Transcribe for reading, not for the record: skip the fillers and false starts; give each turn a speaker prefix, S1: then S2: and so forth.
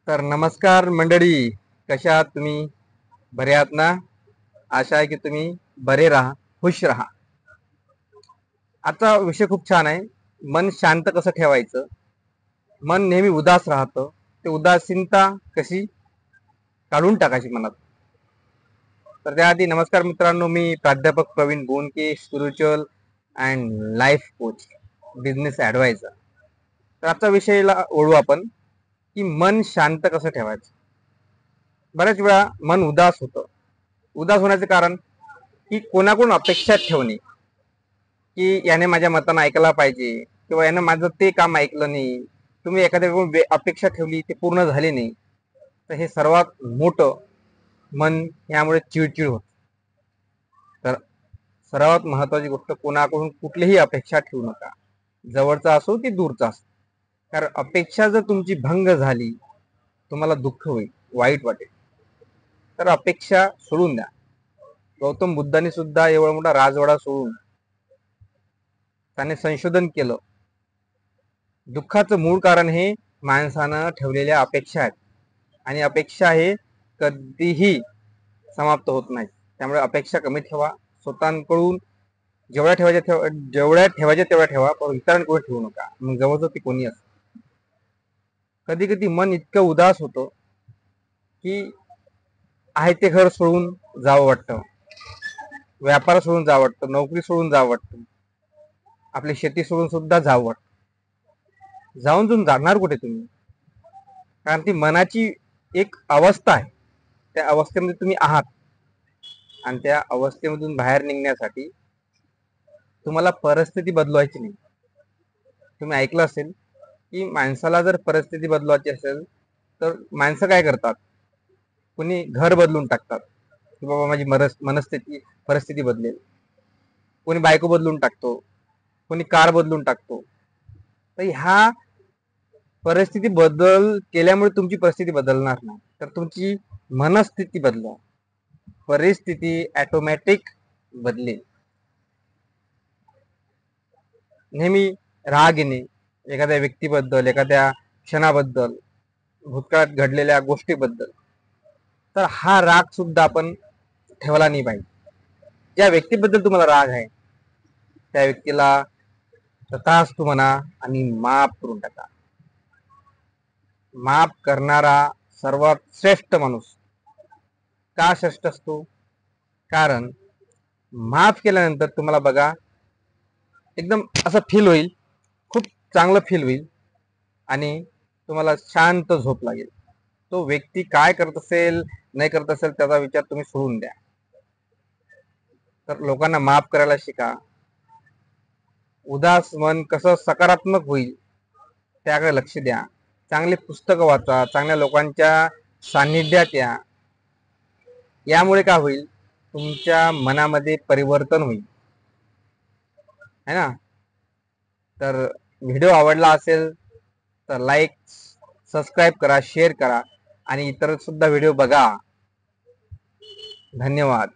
S1: तर नमस्कार मंडळी, कशा आहात तुम्ही? बरे आहात ना? आशा आहे की तुम्ही बरे राहा, खुश राहा. आजचा विषय खूप छान आहे. मन शांत कसं ठेवायचं? मन नेहमी उदास राहतं, ते उदासीनता कशी काढून टाकायची मनात. तर त्याआधी नमस्कार मित्रांनो, मी प्राध्यापक Praveen Bonke, spiritual and life coach, business adviser. तर आजचा विषयाला ओढू आपण की मन शांत कसं ठेवायचं. बऱ्याच वेळा मन उदास होतं. उदास होण्याचे कारण की कोणाकडून अपेक्षा ठेवणे, की याने माझ्या मतानं ऐकला पाहिजे किंवा यानं माझं ते काम ऐकलं नाही. तुम्ही एखाद्याकडून अपेक्षा ठेवली, ते पूर्ण झाली नाही, तर हे सर्वात मोठं मन यामुळे चिडचिड होत. तर सर्वात महत्वाची गोष्ट, कोणाकडून कुठलीही अपेक्षा ठेवू नका, जवळचा असो की दूरचा असो. कारण अपेक्षा जर तुमची भंग झाली, तुम्हाला दुःख होईल, वाईट वाटेल. तर अपेक्षा सोडून द्या. गौतम बुद्धांनी सुद्धा एवढा मोठा राजवाडा सोडून त्याने संशोधन केलं. दुःखाचं मूळ कारण हे माणसानं ठेवलेल्या अपेक्षा आहेत, आणि अपेक्षा हे कधीही समाप्त होत नाही. त्यामुळे अपेक्षा कमी ठेवा. स्वतःकडून जेवढ्या ठेवायच्या तेवढ्या ठेवा, पण इतरांकडून ठेवू नका. मग जवळचं ते कोणी असं. कधी कधी मन इतकं उदास होतं की आहे ते घर सोडून जावं वाटतं, व्यापार सोडून जावं वाटतं, नोकरी सोडून जावं वाटतं, आपली शेती सोडून सुद्धा जावं वाटतं. जाऊन जाणार कुठे तुम्ही? कारण ती मनाची एक अवस्था आहे. त्या अवस्थेमध्ये तुम्ही आहात, आणि त्या अवस्थेमधून बाहेर निघण्यासाठी तुम्हाला परिस्थिती बदलवायची नाही. तुम्ही ऐकलं असेल की माणसाला जर परिस्थिती बदलवायची असेल तर माणसं काय करतात? कोणी घर बदलून टाकतात की बाबा माझी मनस्थिती परिस्थिती बदलेल. कोणी बायको बदलून टाकतो, कोणी कार बदलून टाकतो. तर ह्या परिस्थिती बदल केल्यामुळे तुमची परिस्थिती बदलणार नाही, तर तुमची मनस्थिती बदला, परिस्थिती ऑटोमॅटिक बदलेल. नेहमी राग येणे एखाद्या व्यक्तीबद्दल, एखाद्या क्षणाबद्दल, भूतकाळात घडलेल्या गोष्टीबद्दल, तर हा राग सुद्धा आपण ठेवला नाही पाहिजे. ज्या व्यक्तीबद्दल तुम्हाला राग आहे त्या व्यक्तीला तथास्तु म्हणा आणि माफ करून टाका. माफ करणारा सर्वात श्रेष्ठ माणूस का श्रेष्ठ असतो? कारण माफ केल्यानंतर तुम्हाला बघा, एकदम असं फील होईल, खूप चांगलं फील होईल, आणि तुम्हाला शांत झोप लागेल. तो व्यक्ती काय करत असेल नाही करत असेल त्याचा विचार तुम्ही सोडून द्या. तर लोकांना माफ करायला शिका. उदास मन कसं सकारात्मक होईल त्याकडे लक्ष द्या. चांगली पुस्तकं वाचा, चांगल्या लोकांच्या सान्निध्यात या. यामुळे काय होईल? तुमच्या मनामध्ये परिवर्तन होईल, है ना? तर व्हिडिओ आवडला असेल तर लाईक, सबस्क्राईब करा, शेअर करा, आणि इतर सुद्धा व्हिडिओ बघा. धन्यवाद.